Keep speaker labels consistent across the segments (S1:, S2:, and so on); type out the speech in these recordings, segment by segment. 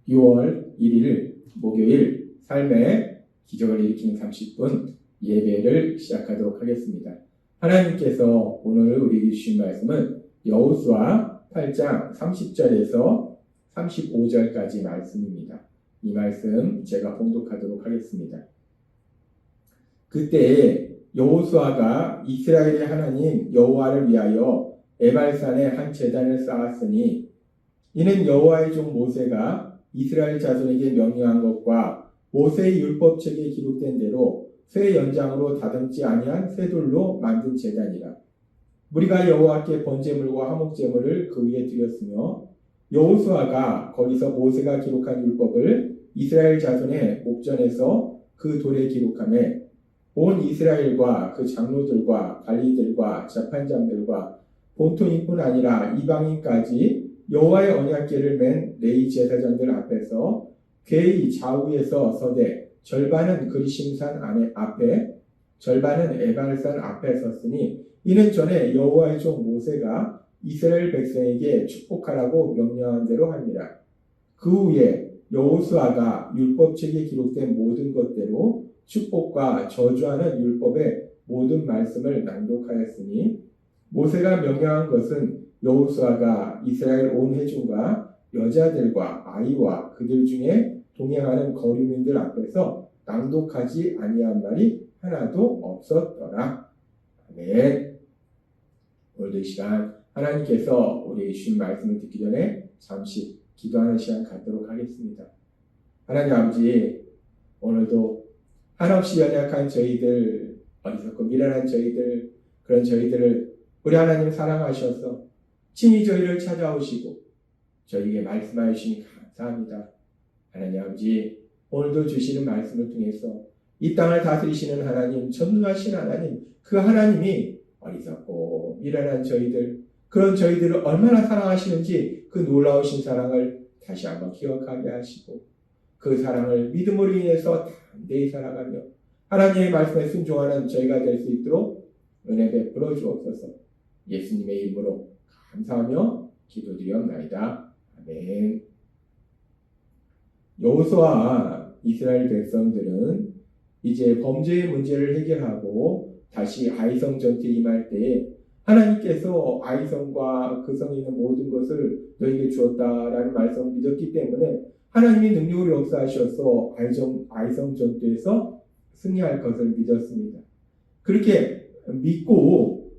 S1: 6월 1일 목요일 삶의 기적을 일으키는 30분 예배를 시작하도록 하겠습니다. 하나님께서 오늘 우리에게 주신 말씀은 여호수아 8장 30절에서 35절까지 말씀입니다. 이 말씀 제가 봉독하도록 하겠습니다. 그때 여호수아가 이스라엘의 하나님 여호와를 위하여 에발산에 한 제단을 쌓았으니 이는 여호와의 종 모세가 이스라엘 자손에게 명령한 것과 모세의 율법책에 기록된 대로 쇠 연장으로 다듬지 아니한 쇠돌로 만든 제단이라. 무리가 여호와께 번제물과 화목제물을 그 위에 드렸으며 여호수아가 거기서 모세가 기록한 율법을 이스라엘 자손의 목전에서 그 돌에 기록하며 온 이스라엘과 그 장로들과 관리들과 재판장들과 본토인뿐 아니라 이방인까지 여호와의 언약궤를 맨 레위 제사장들 앞에서 궤의 좌우에서 서되 절반은 그리심산 앞에 절반은 에발산 앞에 섰으니 이는 전에 여호와의 종 모세가 이스라엘 백성에게 축복하라고 명령한 대로 합니다. 그 후에 여호수아가 율법책에 기록된 모든 것대로 축복과 저주하는 율법의 모든 말씀을 낭독하였으니 모세가 명령한 것은 여호수아가 이스라엘 온 회중과 여자들과 아이와 그들 중에 동행하는 거류민들 앞에서 낭독하지 아니한 말이 하나도 없었더라. 아멘. 오늘도 이 시간 하나님께서 우리에게 주신 말씀을 듣기 전에 잠시 기도하는 시간 갖도록 하겠습니다. 하나님 아버지, 오늘도 한없이 연약한 저희들, 어리석고 미련한 저희들, 그런 저희들을 우리 하나님 사랑하셔서 친히 저희를 찾아오시고 저희에게 말씀하여 주시니 감사합니다. 하나님 아버지, 오늘도 주시는 말씀을 통해서 이 땅을 다스리시는 하나님, 전능하신 하나님, 그 하나님이 어리석고 미련한 저희들, 그런 저희들을 얼마나 사랑하시는지 그 놀라우신 사랑을 다시 한번 기억하게 하시고 그 사랑을 믿음으로 인해서 담대히 살아가며 하나님의 말씀에 순종하는 저희가 될 수 있도록 은혜 베풀어 주옵소서. 예수님의 이름으로 감사하며 기도드리옵나이다. 아멘. 여호수아와 이스라엘 백성들은 이제 범죄의 문제를 해결하고 다시 아이성 전투에 임할 때에 하나님께서 아이성과 그 성에 있는 모든 것을 너에게 주었다라는 말씀을 믿었기 때문에 하나님이 능력으로 역사하셔서 아이성 전투에서 승리할 것을 믿었습니다. 그렇게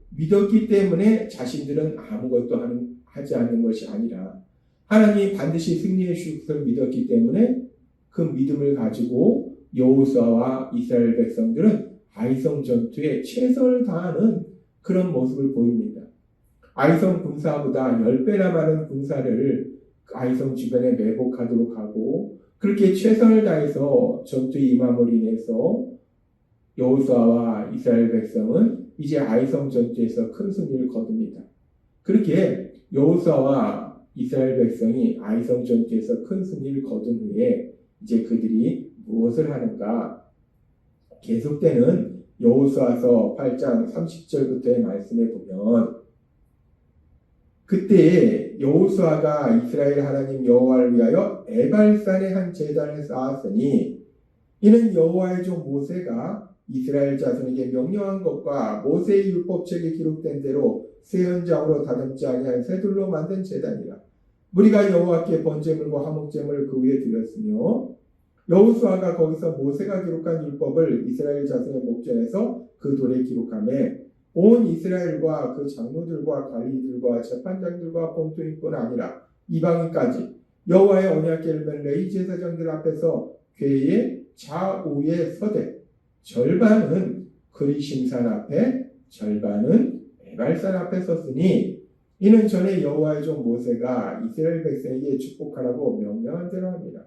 S1: 믿었기 때문에 자신들은 아무것도 하지 않는 것이 아니라 하나님이 반드시 승리해 주실 것을 믿었기 때문에 그 믿음을 가지고 여호수아와 이스라엘 백성들은 아이성 전투에 최선을 다하는 그런 모습을 보입니다. 아이성 군사보다 10배나 많은 군사를 아이성 주변에 매복하도록 하고 그렇게 최선을 다해서 전투에 임함으로 인해서 여호수아와 이스라엘 백성은 이제 아이성 전투에서 큰 승리를 거둡니다. 그렇게 여호수아와 이스라엘 백성이 아이성 전투에서 큰 승리를 거둔 후에 이제 그들이 무엇을 하는가? 계속되는 여호수아서 8장 30절부터의 말씀에 보면 그때 여호수아가 이스라엘 하나님 여호와를 위하여 에발산에 한 제단을 쌓았으니 이는 여호와의 종 모세가 이스라엘 자손에게 명령한 것과 모세의 율법책에 기록된 대로 쇠 연장으로 다듬지 아니한 쇠돌로 만든 제단이라. 무리가 여호와께 번제물과 화목제물을 그 위에 드렸으며 여호수아가 거기서 모세가 기록한 율법을 이스라엘 자손의 목전에서 그 돌에 기록하며 온 이스라엘과 그 장로들과 관리들과 재판장들과 본토인뿐 아니라 이방인까지 여호와의 언약궤를 맨 레위 제사장들 앞에서 궤의 좌우에 서되 절반은 그리심산 앞에 절반은 에발산 앞에 섰으니 이는 전에 여호와의 종 모세가 이스라엘 백성에게 축복하라고 명령한 대로 합니다.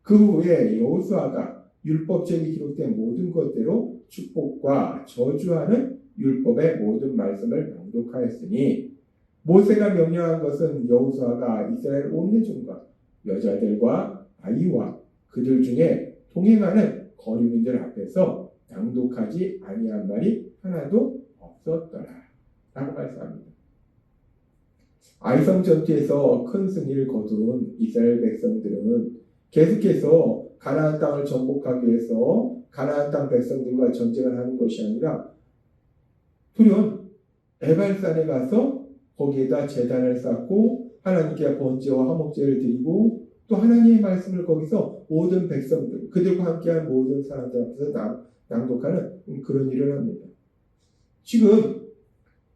S1: 그 후에 여호수아가 율법책에 기록된 모든 것대로 축복과 저주하는 율법의 모든 말씀을 낭독하였으니 모세가 명령한 것은 여호수아가 이스라엘 온 회중과 여자들과 아이와 그들 중에 동행하는 거류민들 앞에서 낭독하지 아니한 말이 하나도 없었더라 라고 말씀합니다. 아이성 전투에서 큰 승리를 거둔 이스라엘 백성들은 계속해서 가나안 땅을 정복하기 위해서 가나안 땅 백성들과 전쟁을 하는 것이 아니라 도리어 에발산에 가서 거기에다 제단을 쌓고 하나님께 번제와 화목제를 드리고 또 하나님의 말씀을 거기서 모든 백성들, 그들과 함께한 모든 사람들 앞에서 낭독하는 그런 일을 합니다. 지금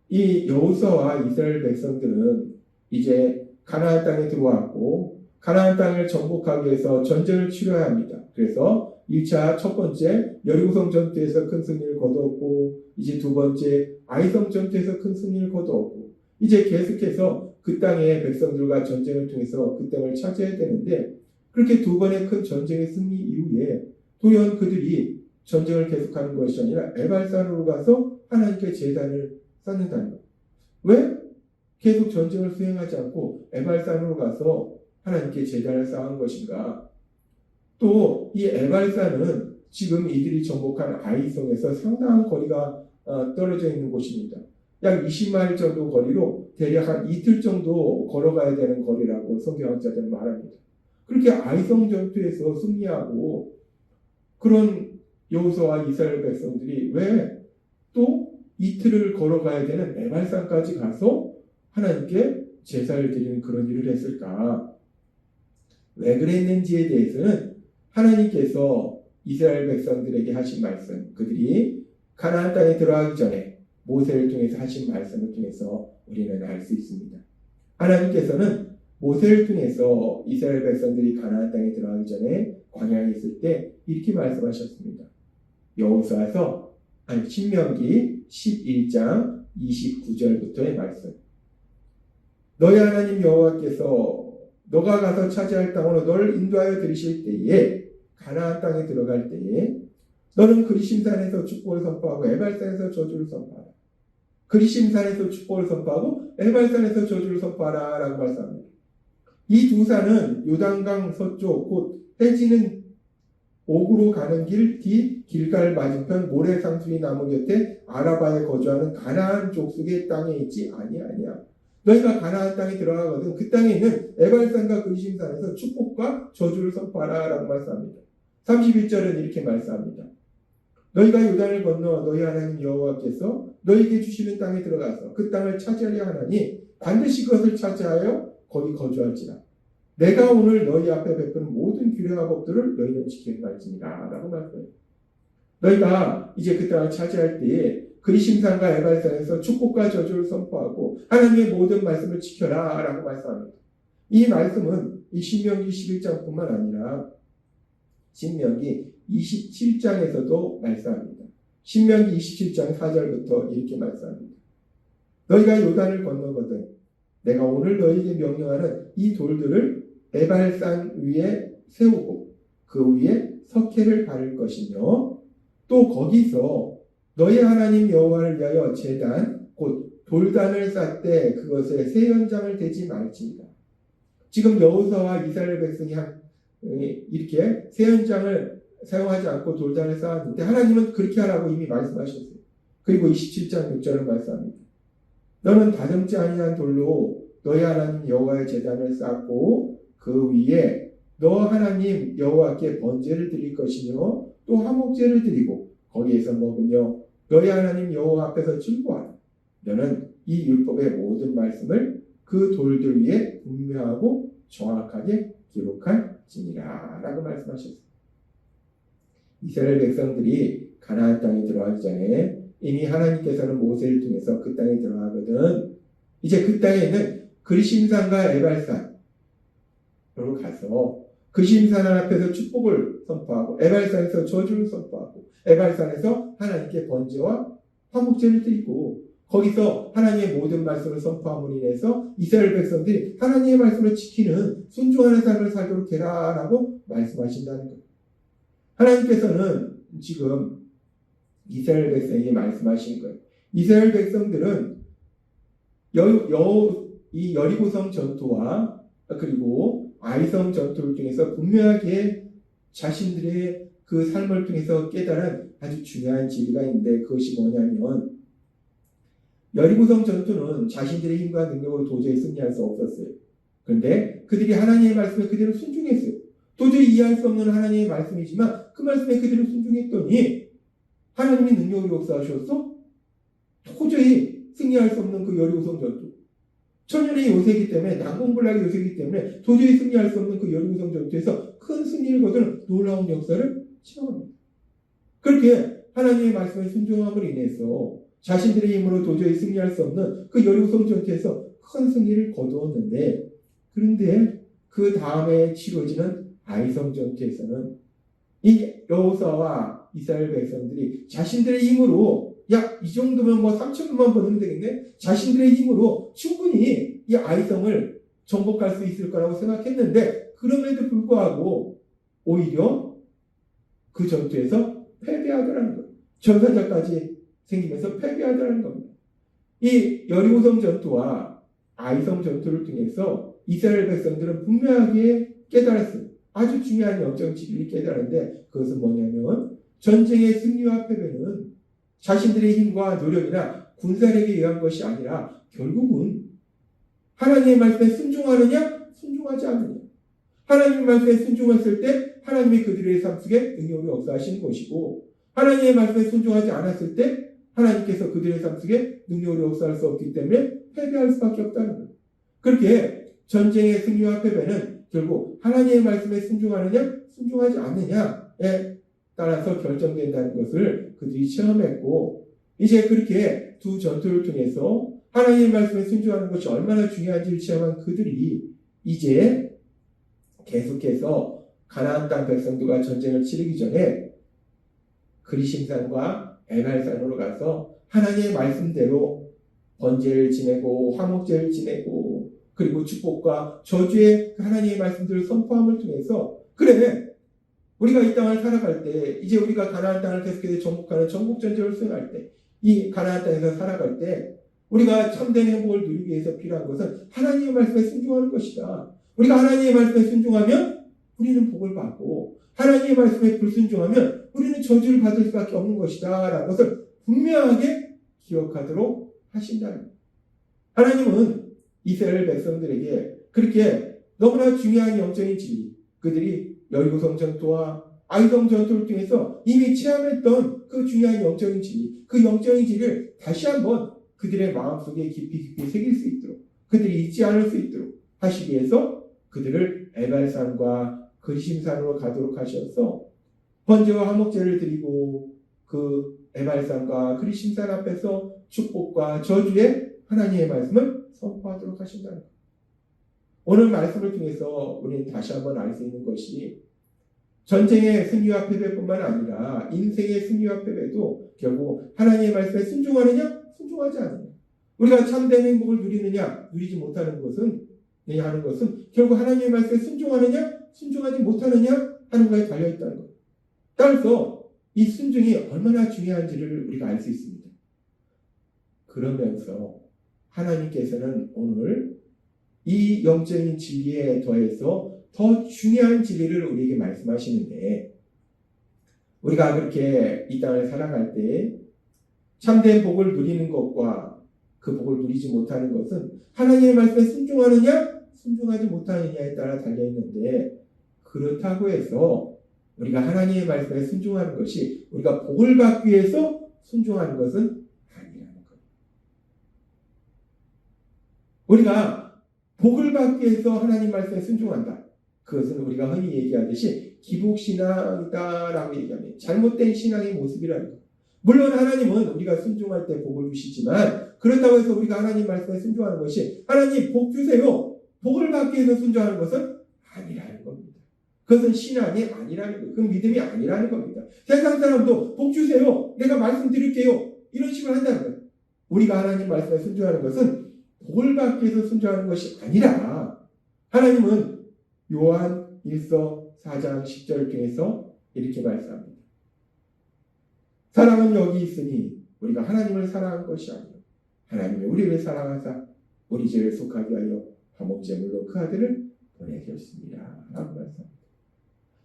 S1: 이 여호수아와 이스라엘 백성들은 이제 가나안 땅에 들어왔고 가나안 땅을 정복하기 위해서 전쟁을 치러야 합니다. 그래서 1차 첫 번째 여리고성 전투에서 큰 승리를 거두었고 이제 두 번째 아이성 전투에서 큰 승리를 거두었고 이제 계속해서 그 땅의 백성들과 전쟁을 통해서 그 땅을 차지해야 되는데 그렇게 두 번의 큰 전쟁의 승리 이후에 도리어 그들이 전쟁을 계속하는 것이 아니라 에발산으로 가서 하나님께 제단을 쌓는다는 것. 왜? 계속 전쟁을 수행하지 않고 에발산으로 가서 하나님께 제단을 쌓은 것인가? 또 이 에발산은 지금 이들이 정복한 아이성에서 상당한 거리가 떨어져 있는 곳입니다. 약 20마일 정도 거리로 대략 한 이틀 정도 걸어가야 되는 거리라고 성경학자들은 말합니다. 그렇게 아이성 전투에서 승리하고 그런 여호수아와 이스라엘 백성들이 왜 또 이틀을 걸어가야 되는 에발산까지 가서 하나님께 제사를 드리는 그런 일을 했을까? 왜 그랬는지에 대해서는 하나님께서 이스라엘 백성들에게 하신 말씀, 그들이 가나안 땅에 들어가기 전에 모세를 통해서 하신 말씀을 통해서 우리는 알 수 있습니다. 하나님께서는 모세를 통해서 이스라엘 백성들이 가나안 땅에 들어가기 전에 광야에 있을 때 이렇게 말씀하셨습니다. 여호수아서 신명기 11장 29절부터의 말씀. 너희 하나님 여호와께서 너가 가서 차지할 땅으로 너를 인도하여 들이실 때에 가나안 땅에 들어갈 때에 너는 그리심산에서 축복을 선포하고 에발산에서 저주를 선포하라. 그리심산에서 축복을 선포하고 에발산에서 저주를 선포하라 라고 말씀합니다. 이 두 산은 요단강 서쪽 곧 해지는 옥으로 가는 길 뒤 길갈 맞은편 모래상수리 나무 곁에 아라바에 거주하는 가나안 족속의 땅에 있지 아니하냐. 너희가 가나안 땅에 들어가거든 그 땅에 있는 에발산과 그리심산에서 축복과 저주를 선포하라 라고 말씀합니다. 31절은 이렇게 말씀합니다. 너희가 요단을 건너 너희 하나님 여호와께서 너희에게 주시는 땅에 들어가서 그 땅을 차지하려 하나니 반드시 그것을 차지하여 거기 거주할지라. 내가 오늘 너희 앞에 베푸는 모든 규례와 법들을 너희는 지켜갈지니라 라고 말씀해요. 너희가 이제 그 땅을 차지할 때에 그리심산과 에발산에서 축복과 저주를 선포하고 하나님의 모든 말씀을 지켜라 라고 말씀합니다. 이 말씀은 이 신명기 11장뿐만 아니라 신명기 27장에서도 말씀합니다. 신명기 27장 4절부터 이렇게 말씀합니다. 너희가 요단을 건너거든 내가 오늘 너희에게 명령하는 이 돌들을 에발산 위에 세우고 그 위에 석회를 바를 것이며 또 거기서 너희 하나님 여호와를 위하여 제단 곧 돌단을 쌓되 그것에 새 연장을 대지 말지니라. 지금 여호수아와 이스라엘 백성이 이렇게 새 연장을 사용하지 않고 돌단을 쌓았는데 하나님은 그렇게 하라고 이미 말씀하셨어요. 그리고 27장 6절을 말씀합니다. 너는 다듬지 아니한 돌로 너희 하나님 여호와의 제단을 쌓고 그 위에 너 하나님 여호와께 번제를 드릴 것이며 또 화목제를 드리고 거기에서 먹으며 너희 하나님 여호와 앞에서 즐거워하라. 너는 이 율법의 모든 말씀을 그 돌들 위에 분명하고 정확하게 기록할지니라 라고 말씀하셨습니다. 이스라엘 백성들이 가나안 땅에 들어가기 전에 이미 하나님께서는 모세를 통해서 그 땅에 들어가거든 이제 그 땅에 있는 그리심산과 에발산으로 가서 그리심산 앞에서 축복을 선포하고 에발산에서 저주를 선포하고 에발산에서 하나님께 번제와 화목제를 드리고 거기서 하나님의 모든 말씀을 선포함으로 인해서 이스라엘 백성들이 하나님의 말씀을 지키는 순종하는 삶을 살도록 해라 라고 말씀하신다는 것. 하나님께서는 지금 이스라엘 백성에게 말씀하신 거예요. 이스라엘 백성들은 이 여리고성 전투와 그리고 아이성 전투를 통해서 분명하게 자신들의 그 삶을 통해서 깨달은 아주 중요한 진리가 있는데 그것이 뭐냐면 여리고성 전투는 자신들의 힘과 능력으로 도저히 승리할 수 없었어요. 그런데 그들이 하나님의 말씀에 그대로 순종했어요. 또 도저히 이해할 수 없는 하나님의 말씀이지만 그 말씀에 그대로 순종했더니 하나님이 능력으로 역사하셨어? 도저히 승리할 수 없는 그 여리고성 전투. 천년의 요새이기 때문에 난공불락의 요새이기 때문에 도저히 승리할 수 없는 그 여리고성 전투에서 큰 승리를 거두는 놀라운 역사를 체험합니다. 그렇게 하나님의 말씀에 순종함으로 인해서 자신들의 힘으로 도저히 승리할 수 없는 그 여리고성 전투에서 큰 승리를 거두었는데, 그런데 그 다음에 치러지는 아이성 전투에서는 이 여호수아와 이스라엘 백성들이 자신들의 힘으로 이 정도면 3,000명만 버리면 되겠네? 자신들의 힘으로 충분히 이 아이성을 정복할 수 있을 거라고 생각했는데, 그럼에도 불구하고 오히려 그 전투에서 패배하더라는 거예요. 전사자까지 생기면서 패배하더라는 겁니다. 이 여리고성 전투와 아이성 전투를 통해서 이스라엘 백성들은 분명하게 깨달았어요. 아주 중요한 영적 진리를 깨달았는데, 그것은 뭐냐면 전쟁의 승리와 패배는 자신들의 힘과 노력이나 군사력에 의한 것이 아니라 결국은 하나님의 말씀에 순종하느냐 순종하지 않느냐. 하나님의 말씀에 순종했을 때 하나님이 그들의 삶 속에 능력으로 역사하시는 것이고, 하나님의 말씀에 순종하지 않았을 때 하나님께서 그들의 삶 속에 능력으로 역사할 수 없기 때문에 패배할 수밖에 없다는 거예요. 그렇게 전쟁의 승리와 패배는 결국 하나님의 말씀에 순종하느냐 순종하지 않느냐에 따라서 결정된다는 것을 그들이 체험했고, 이제 그렇게 두 전투를 통해서 하나님의 말씀에 순종하는 것이 얼마나 중요한지를 체험한 그들이 이제 계속해서 가나안 땅 백성들과 전쟁을 치르기 전에 그리심산과 에발산으로 가서 하나님의 말씀대로 번제를 지내고 화목제를 지내고 그리고 축복과 저주의 하나님의 말씀들을 선포함을 통해서, 그래 우리가 이 땅을 살아갈 때, 이제 우리가 가나안 땅을 계속해서 정복하는 정복전쟁을 수행할 때, 이 가나안 땅에서 살아갈 때 우리가 참된 행복을 누리기 위해서 필요한 것은 하나님의 말씀에 순종하는 것이다. 우리가 하나님의 말씀에 순종하면 우리는 복을 받고, 하나님의 말씀에 불순종하면 우리는 저주를 받을 수밖에 없는 것이다 라는 것을 분명하게 기억하도록 하신다는 거예요. 하나님은 이스라엘 백성들에게 그렇게 너무나 중요한 영적인 진리, 그들이 여리고성 전투와 아이성 전투를 통해서 이미 체험했던 그 중요한 영적인 진리, 그 영적인 진리를 다시 한번 그들의 마음속에 깊이 새길 수 있도록, 그들이 잊지 않을 수 있도록 하시기 위해서 그들을 에발산과 그리심산으로 가도록 하셔서 번제와 화목제를 드리고 그 에발산과 그리심산 앞에서 축복과 저주의 하나님의 말씀을 선포하도록 하신다는 것. 오늘 말씀을 통해서 우리는 다시 한번 알 수 있는 것이 전쟁의 승리와 패배뿐만 아니라 인생의 승리와 패배도 결국 하나님의 말씀에 순종하느냐 순종하지 않느냐. 우리가 참된 행복을 누리느냐 누리지 못하는 것은 하는 것은 결국 하나님의 말씀에 순종하느냐 순종하지 못하느냐 하는 것에 달려있다는 것. 따라서 이 순종이 얼마나 중요한지를 우리가 알 수 있습니다. 그러면서 하나님께서는 오늘 이 영적인 진리에 더해서 더 중요한 진리를 우리에게 말씀하시는데, 우리가 그렇게 이 땅을 살아갈 때 참된 복을 누리는 것과 그 복을 누리지 못하는 것은 하나님의 말씀에 순종하느냐 순종하지 못하느냐에 따라 달려있는데, 그렇다고 해서 우리가 하나님의 말씀에 순종하는 것이 우리가 복을 받기 위해서 순종하는 것은 아니라는 거예요. 우리가 복을 받기 위해서 하나님 말씀에 순종한다. 그것은 우리가 흔히 얘기하듯이 기복신앙이다라고 얘기합니다. 잘못된 신앙의 모습이라는 것. 물론 하나님은 우리가 순종할 때 복을 주시지만, 그렇다고 해서 우리가 하나님 말씀에 순종하는 것이 하나님 복 주세요, 복을 받기 위해서 순종하는 것은 아니라는 겁니다. 그것은 신앙이 아니라는 거예요. 그건 믿음이 아니라는 겁니다. 세상 사람도 복 주세요, 내가 말씀드릴게요, 이런 식으로 한다는 거예요. 우리가 하나님 말씀에 순종하는 것은 복을 받기 위해서 순종하는 것이 아니라, 하나님은 요한 1서 4장 10절을 통해서 이렇게 말씀합니다. 사랑은 여기 있으니 우리가 하나님을 사랑한 것이 아니라 하나님이 우리를 사랑하사 우리 죄를 속하게 하여 화목제물로 그 아들을 보내셨습니다 라고 말씀합니다.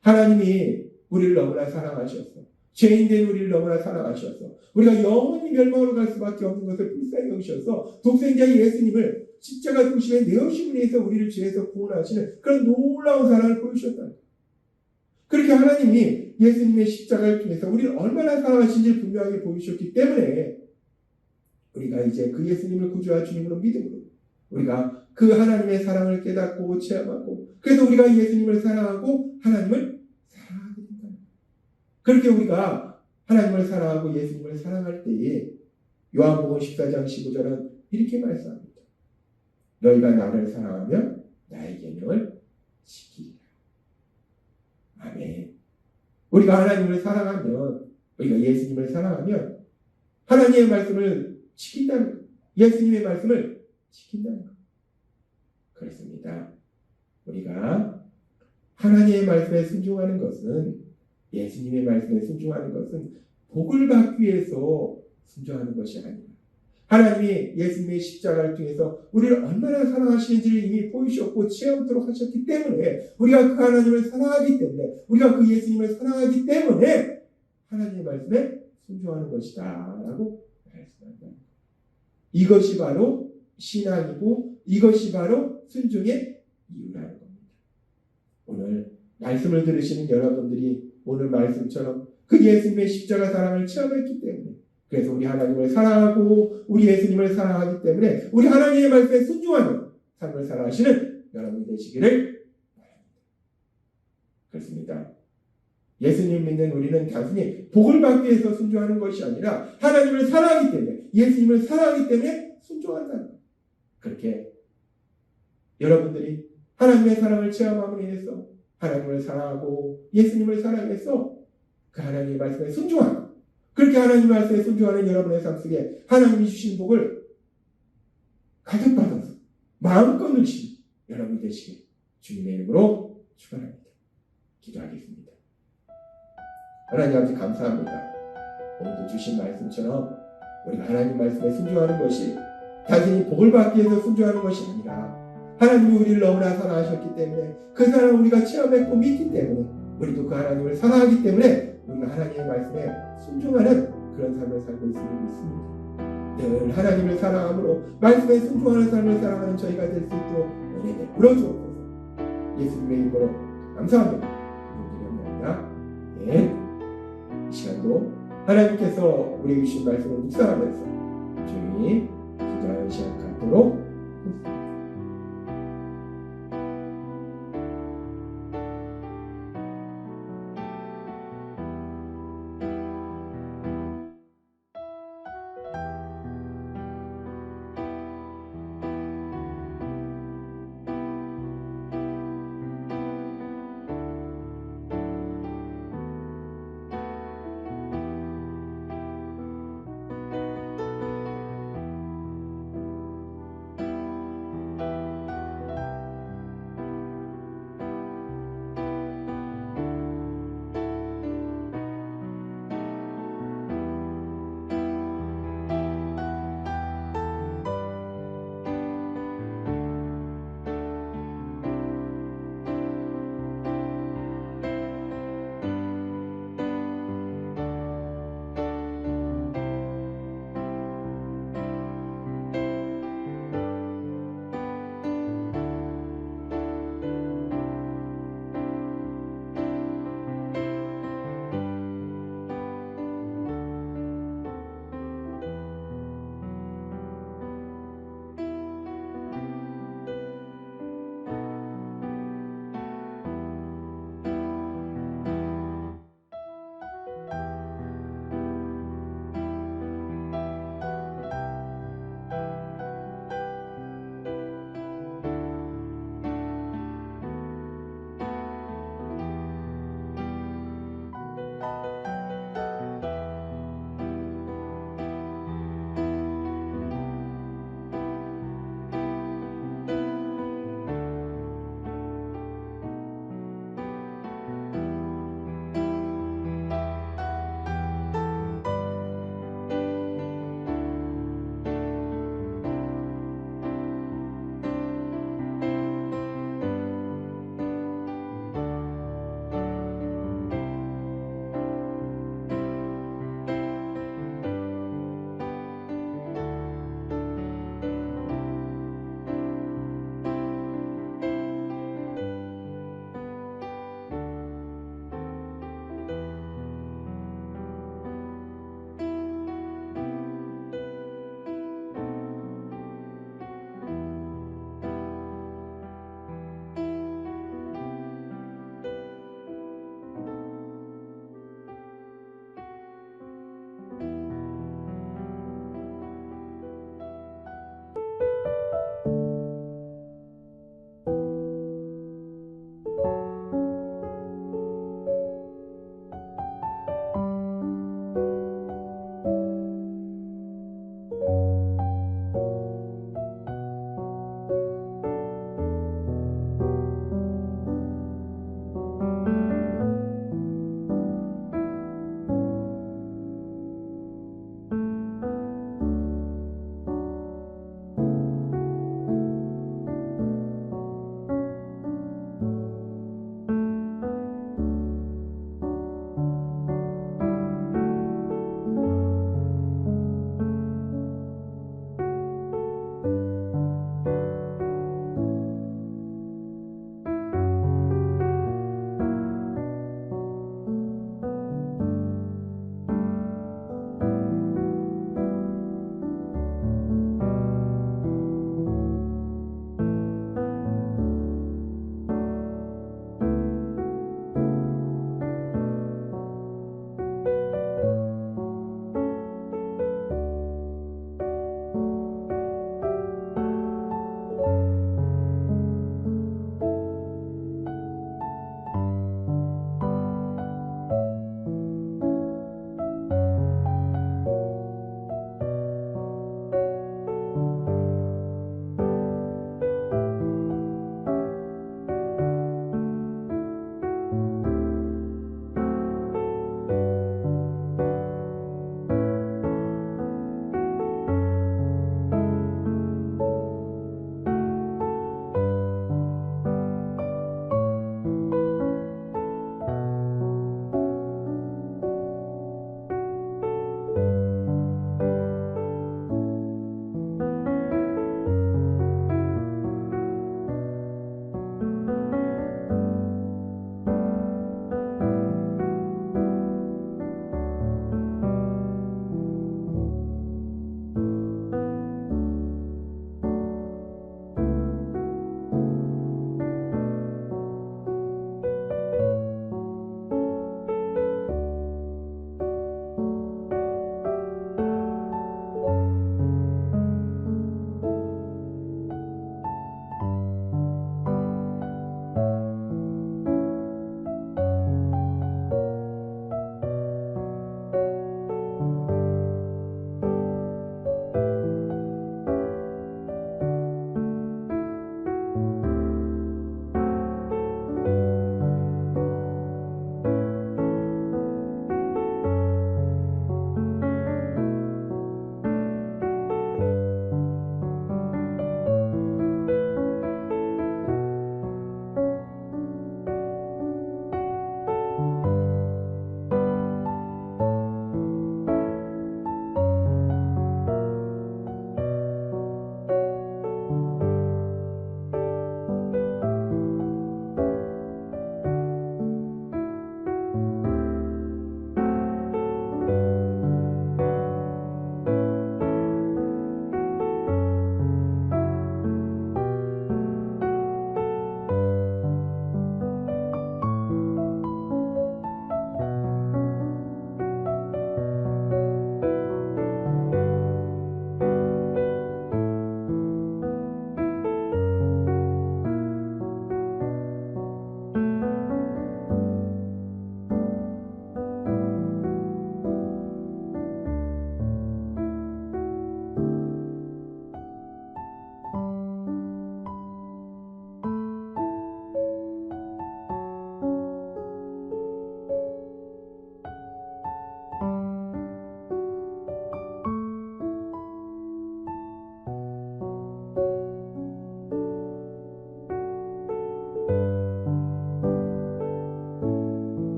S1: 하나님이 우리를 너무나 사랑하셔서, 죄인된 우리를 너무나 사랑하셔서 우리가 영원히 멸망으로 갈 수밖에 없는 것을 불쌍히 여기셔서 독생자 예수님을 십자가 도시에 내어주시기 위해서 우리를 죄에서 구원하시는 그런 놀라운 사랑을 보여주셨다. 그렇게 하나님이 예수님의 십자가를 통해서 우리를 얼마나 사랑하신지 분명하게 보여주셨기 때문에 우리가 이제 그 예수님을 구주와 주님으로 믿음으로 우리가 그 하나님의 사랑을 깨닫고 체험하고 그래서 우리가 예수님을 사랑하고 하나님을 사랑하게 된다. 그렇게 우리가 하나님을 사랑하고 예수님을 사랑할 때에 요한복음 14장 15절은 이렇게 말씀합니다. 너희가 나를 사랑하면 나의 계명을 지키리라. 아멘. 우리가 하나님을 사랑하면 우리가 예수님을 사랑하면 하나님의 말씀을 지킨다는 것. 예수님의 말씀을 지킨다는 것. 그렇습니다. 우리가 하나님의 말씀에 순종하는 것은 예수님의 말씀에 순종하는 것은 복을 받기 위해서 순종하는 것이 아닙니다. 하나님이 예수님의 십자가를 통해서 우리를 얼마나 사랑하시는지를 이미 보이셨고 체험토록 하셨기 때문에 우리가 그 하나님을 사랑하기 때문에 우리가 그 예수님을 사랑하기 때문에 하나님의 말씀에 순종하는 것이다 라고 말씀합니다. 이것이 바로 신앙이고 이것이 바로 순종의 이유라는 겁니다. 오늘 말씀을 들으시는 여러분들이 오늘 말씀처럼 그 예수님의 십자가 사랑을 체험했기 때문에 그래서 우리 하나님을 사랑하고 우리 예수님을 사랑하기 때문에 우리 하나님의 말씀에 순종하는 삶을 살아가시는 여러분이 되시기를 바랍니다. 그렇습니다. 예수님 믿는 우리는 단순히 복을 받기 위해서 순종하는 것이 아니라 하나님을 사랑하기 때문에 예수님을 사랑하기 때문에 순종한다는 것. 그렇게 여러분들이 하나님의 사랑을 체험함으로 인해서 하나님을 사랑하고 예수님을 사랑해서 그 하나님의 말씀에 순종하는 그렇게 하나님의 말씀에 순종하는 여러분의 삶 속에 하나님이 주신 복을 가득 받아서 마음껏 누리시는 여러분이 되시길 주님의 이름으로 축원합니다. 기도하겠습니다. 하나님 아버지 감사합니다. 오늘도 주신 말씀처럼 우리가 하나님 말씀에 순종하는 것이 단순히 복을 받기 위해서 순종하는 것이 아니라 하나님이 우리를 너무나 사랑하셨기 때문에 그 사랑을 우리가 체험했고 믿기 때문에 우리도 그 하나님을 사랑하기 때문에 우리가 하나님의 말씀에 순종하는 그런 삶을 살고 있음을 믿습니다. 늘 하나님을 사랑함으로 말씀에 순종하는 삶을 살아가는 저희가 될 수 있도록 은혜 베풀어 주옵소서. 예수님의 이름으로 감사합니다. 기도드립니다. 네. 이 시간도 하나님께서 우리에게 주신 말씀을 묵상하면서 조용히 기도하는 시간 갖도록 하겠습니다.